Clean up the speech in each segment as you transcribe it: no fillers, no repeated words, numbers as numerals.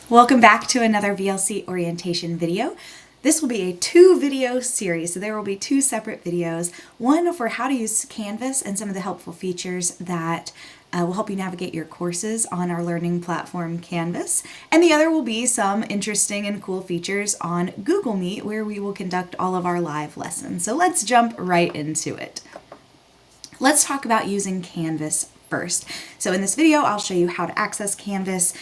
Welcome back to another VLC orientation video. This will be a 2-video series, so there will be 2 separate videos. One for how to use Canvas and some of the helpful features that will help you navigate your courses on our learning platform Canvas. And the other will be some interesting and cool features on Google Meet, where we will conduct all of our live lessons. So let's jump right into it. Let's talk about using Canvas first. So in this video, I'll show you how to access Canvas.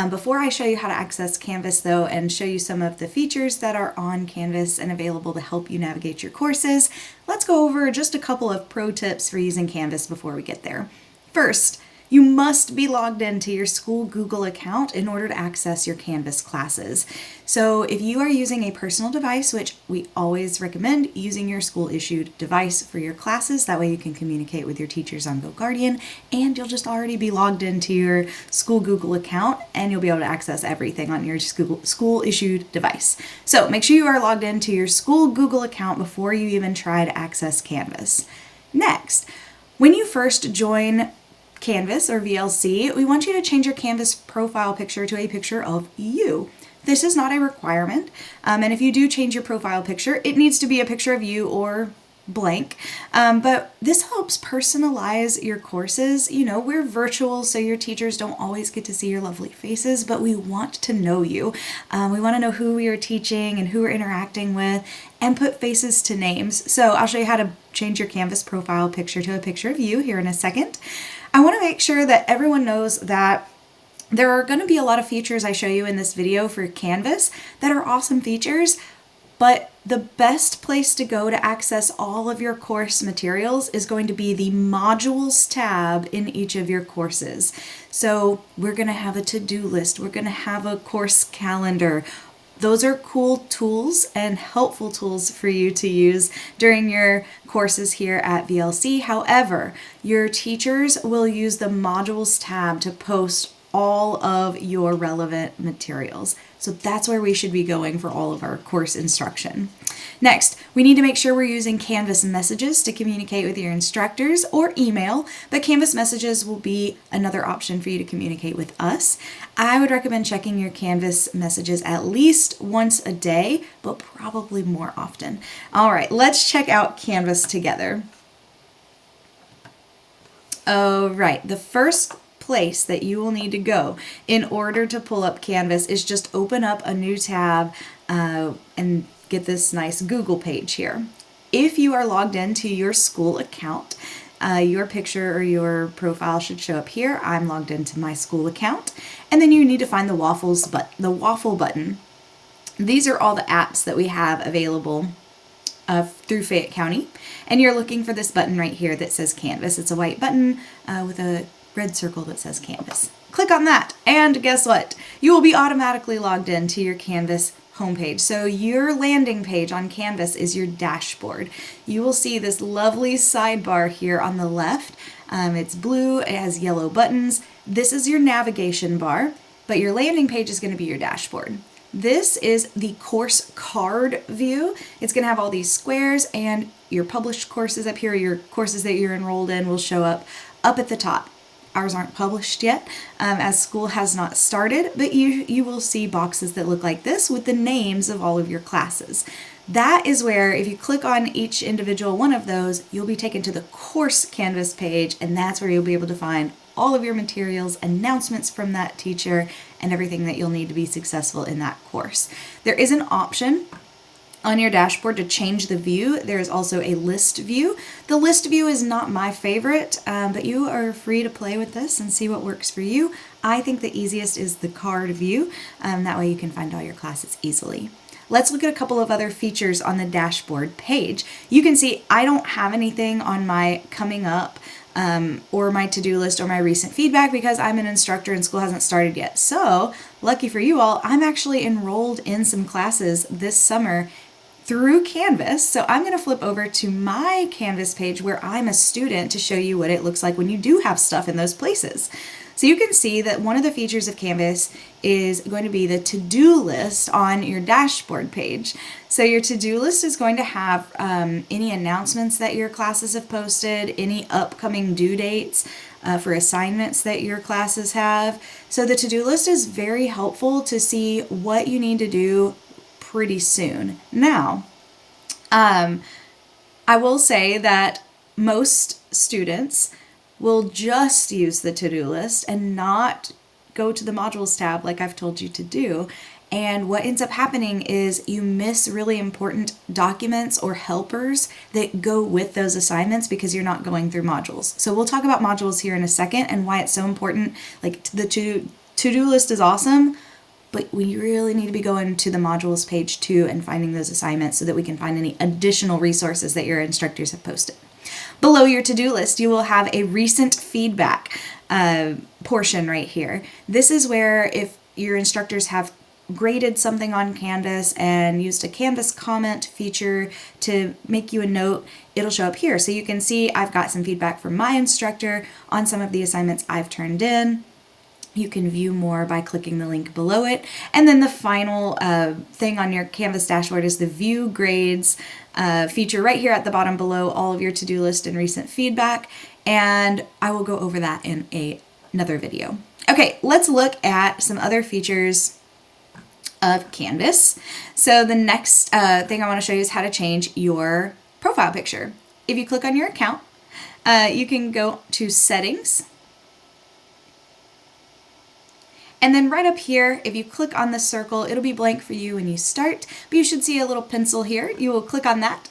Before I show you how to access Canvas though, and show you some of the features that are on Canvas and available to help you navigate your courses, let's go over just a couple of pro tips for using Canvas before we get there. First, you must be logged into your school Google account in order to access your Canvas classes. So if you are using a personal device, which we always recommend using your school issued device for your classes, that way you can communicate with your teachers on GoGuardian, and you'll just already be logged into your school Google account and you'll be able to access everything on your school issued device. So make sure you are logged into your school Google account before you even try to access Canvas. Next, when you first join Canvas or VLC, we want you to change your Canvas profile picture to a picture of you. This is not a requirement, and if you do change your profile picture, it needs to be a picture of you or blank, but this helps personalize your courses. You know, we're virtual, so your teachers don't always get to see your lovely faces, but we want to know you. We want to know who we are teaching and who we're interacting with, and put faces to names. So I'll show you how to change your Canvas profile picture to a picture of you here in a second. I want to make sure that everyone knows that there are going to be a lot of features I show you in this video for Canvas that are awesome features, but the best place to go to access all of your course materials is going to be the Modules tab in each of your courses. So we're going to have a to-do list, we're going to have a course calendar. Those are cool tools and helpful tools for you to use during your courses here at VLC. However, your teachers will use the Modules tab to post all of your relevant materials. So that's where we should be going for all of our course instruction. Next, we need to make sure we're using Canvas messages to communicate with your instructors, or email, but Canvas messages will be another option for you to communicate with us. I would recommend checking your Canvas messages at least once a day, but probably more often. All right, let's check out Canvas together. All right, the first place that you will need to go in order to pull up Canvas is just open up a new tab and get this nice Google page here. If you are logged into your school account, your picture or your profile should show up here. I'm logged into my school account, and then you need to find the waffle button. These are all the apps that we have available through Fayette County, and you're looking for this button right here that says Canvas. It's a white button with a red circle that says Canvas. Click on that, and guess what? You will be automatically logged into your Canvas homepage. So your landing page on Canvas is your dashboard. You will see this lovely sidebar here on the left. It's blue, it has yellow buttons. This is your navigation bar, but your landing page is going to be your dashboard. This is the course card view. It's going to have all these squares, and your published courses up here, your courses that you're enrolled in, will show up at the top. Ours aren't published yet, as school has not started, but you will see boxes that look like this with the names of all of your classes. That is where, if you click on each individual one of those, you'll be taken to the course Canvas page, and that's where you'll be able to find all of your materials, announcements from that teacher, and everything that you'll need to be successful in that course. There is an option on your dashboard to change the view. There is also a list view. The list view is not my favorite, but you are free to play with this and see what works for you. I think the easiest is the card view. That way you can find all your classes easily. Let's look at a couple of other features on the dashboard page. You can see I don't have anything on my coming up or my to-do list or my recent feedback because I'm an instructor and school hasn't started yet. So lucky for you all, I'm actually enrolled in some classes this summer through Canvas. So I'm going to flip over to my Canvas page where I'm a student to show you what it looks like when you do have stuff in those places. So you can see that one of the features of Canvas is going to be the to-do list on your dashboard page. So your to-do list is going to have any announcements that your classes have posted, any upcoming due dates, for assignments that your classes have. So the to-do list is very helpful to see what you need to do pretty soon. Now, I will say that most students will just use the to-do list and not go to the modules tab like I've told you to do. And what ends up happening is you miss really important documents or helpers that go with those assignments because you're not going through modules. So we'll talk about modules here in a second and why it's so important. Like the to-do list is awesome, but we really need to be going to the modules page too and finding those assignments so that we can find any additional resources that your instructors have posted. Below your to-do list, you will have a recent feedback portion right here. This is where if your instructors have graded something on Canvas and used a Canvas comment feature to make you a note, it'll show up here. So you can see I've got some feedback from my instructor on some of the assignments I've turned in. You can view more by clicking the link below it. And then the final thing on your Canvas dashboard is the view grades feature right here at the bottom below all of your to-do list and recent feedback. And I will go over that in another video. Okay, let's look at some other features of Canvas. So the next thing I want to show you is how to change your profile picture. If you click on your account, you can go to settings. And then right up here, if you click on the circle, it'll be blank for you when you start, but you should see a little pencil here. You will click on that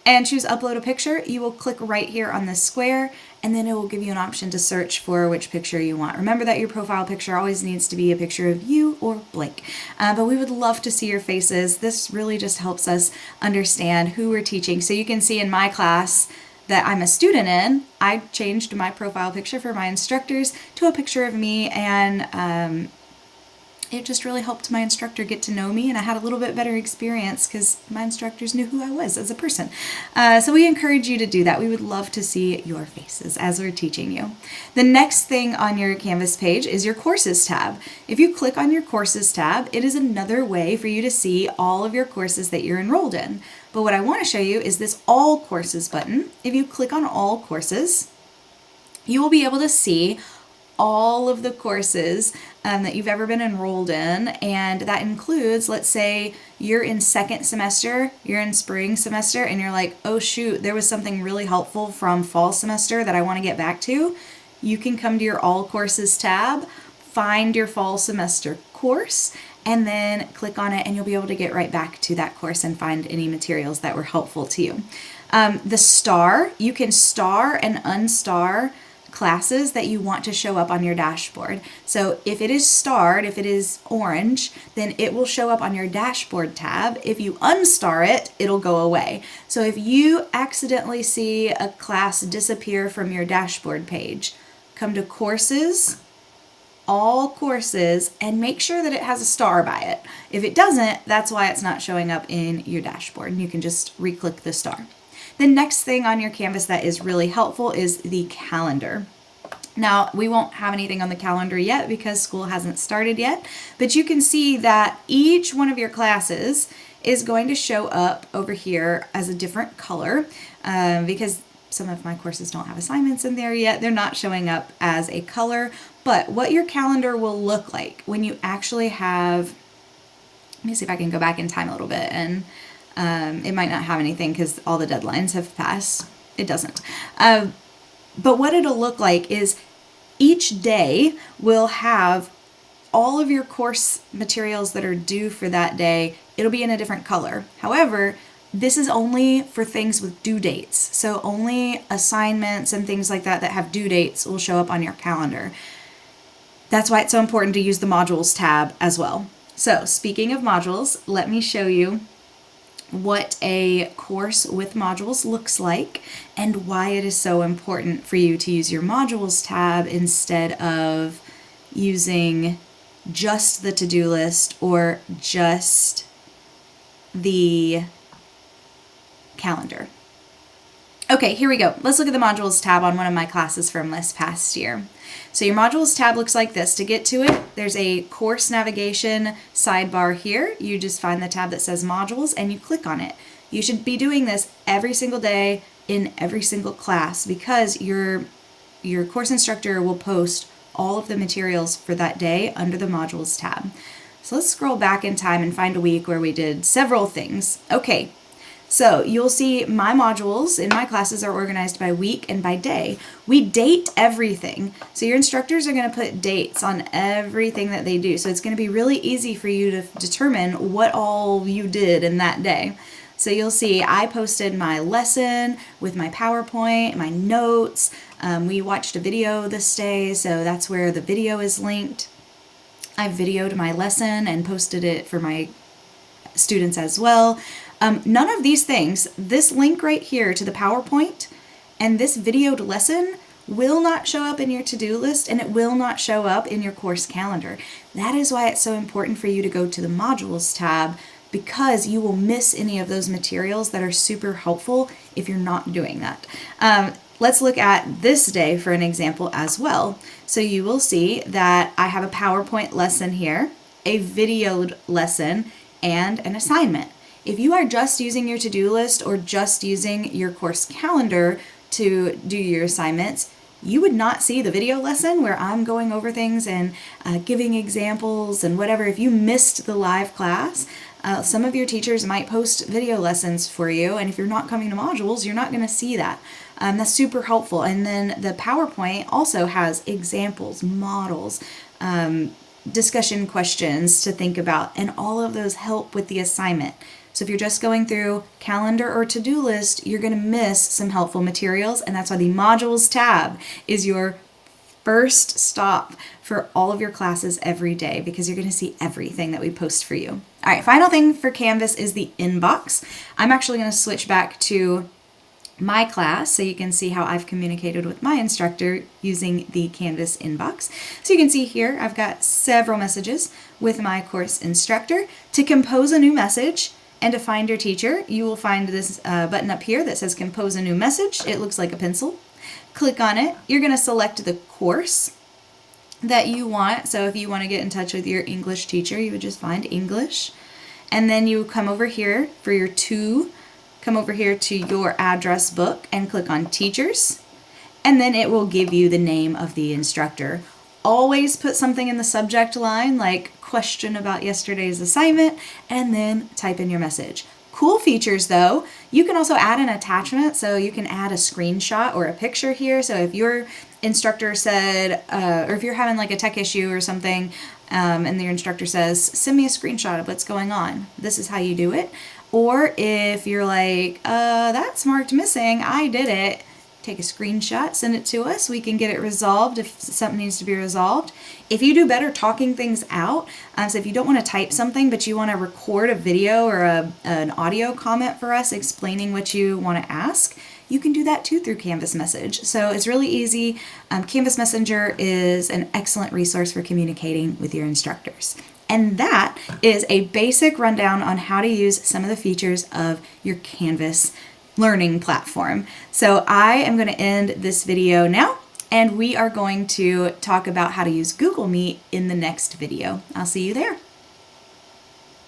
and choose upload a picture. You will click right here on the square, and then it will give you an option to search for which picture you want. Remember that your profile picture always needs to be a picture of you or blank, but we would love to see your faces. This really just helps us understand who we're teaching. So you can see in my class that I'm a student in, I changed my profile picture for my instructors to a picture of me, and it just really helped my instructor get to know me, and I had a little bit better experience because my instructors knew who I was as a person. So we encourage you to do that. We would love to see your faces as we're teaching you. The next thing on your Canvas page is your Courses tab. If you click on your Courses tab, it is another way for you to see all of your courses that you're enrolled in. But what I want to show you is this All Courses button. If you click on All Courses, you will be able to see all of the courses that you've ever been enrolled in, and that includes, let's say you're in second semester, you're in spring semester, and you're like, oh shoot, there was something really helpful from fall semester that I want to get back to. You can come to your All Courses tab, find your fall semester course, and then click on it, and you'll be able to get right back to that course and find any materials that were helpful to you. The star, you can star and unstar classes that you want to show up on your dashboard. So if it is starred, if it is orange, then it will show up on your dashboard tab. If you unstar it, it'll go away. So if you accidentally see a class disappear from your dashboard page, come to Courses, All Courses, and make sure that it has a star by it. If it doesn't, that's why it's not showing up in your dashboard, and you can just re-click the star. The next thing on your Canvas that is really helpful is the calendar. Now, we won't have anything on the calendar yet because school hasn't started yet, but you can see that each one of your classes is going to show up over here as a different color because some of my courses don't have assignments in there yet. They're not showing up as a color, but what your calendar will look like when you actually have, let me see if I can go back in time a little bit, and it might not have anything because all the deadlines have passed. It doesn't. But what it'll look like is each day will have all of your course materials that are due for that day. It'll be in a different color. However, this is only for things with due dates. So only assignments and things like that that have due dates will show up on your calendar. That's why it's so important to use the Modules tab as well. So speaking of modules, let me show you what a course with modules looks like and why it is so important for you to use your Modules tab instead of using just the to-do list or just the calendar. Okay, here we go. Let's look at the Modules tab on one of my classes from this past year. So your Modules tab looks like this. To get to it, there's a course navigation sidebar here. You just find the tab that says Modules and you click on it. You should be doing this every single day in every single class because your your course instructor will post all of the materials for that day under the modules tab. So let's scroll back in time and find a week where we did several things. Okay, so you'll see my modules in my classes are organized by week and by day. We date everything. So your instructors are going to put dates on everything that they do. So it's going to be really easy for you to determine what all you did in that day. So you'll see I posted my lesson with my PowerPoint, my notes. We watched a video this day, so that's where the video is linked. I videoed my lesson and posted it for my students as well. None of these things, this link right here to the PowerPoint and this videoed lesson will not show up in your to-do list, and it will not show up in your course calendar. That is why it's so important for you to go to the modules tab, because you will miss any of those materials that are super helpful if you're not doing that. Let's look at this day for an example as well. So you will see that I have a PowerPoint lesson here, a videoed lesson, and an assignment. If you are just using your to-do list or just using your course calendar to do your assignments, you would not see the video lesson where I'm going over things and giving examples and whatever. If you missed the live class, some of your teachers might post video lessons for you, and if you're not coming to modules, you're not going to see that. That's super helpful. And then the PowerPoint also has examples, models, discussion questions to think about, and all of those help with the assignment. So if you're just going through calendar or to-do list, you're going to miss some helpful materials, and that's why the modules tab is your first stop for all of your classes every day, because you're going to see everything that we post for you. All right, final thing for Canvas is the inbox. I'm actually going to switch back to my class so you can see how I've communicated with my instructor using the Canvas inbox. So you can see here I've got several messages with my course instructor. To compose a new message and to find your teacher, you will find this button up here that says compose a new message. It looks like a pencil. Click on it. You're going to select the course that you want. So if you want to get in touch with your English teacher, you would just find English. And then you come over here for your come over here to your address book and click on teachers. And then it will give you the name of the instructor. Always put something in the subject line like question about yesterday's assignment, and then type in your message. Cool features though, you can also add an attachment, so you can add a screenshot or a picture here. So if your instructor said, or if you're having like a tech issue or something, and your instructor says, send me a screenshot of what's going on, this is how you do it. Or if you're like, that's marked missing, I did it, take a screenshot, send it to us. We can get it resolved if something needs to be resolved. If you do better talking things out, so if you don't want to type something, but you want to record a video or an audio comment for us explaining what you want to ask, you can do that too through Canvas Message. So it's really easy. Canvas Messenger is an excellent resource for communicating with your instructors. And that is a basic rundown on how to use some of the features of your Canvas learning platform. So I am going to end this video now, and we are going to talk about how to use Google Meet in the next video. I'll see you there.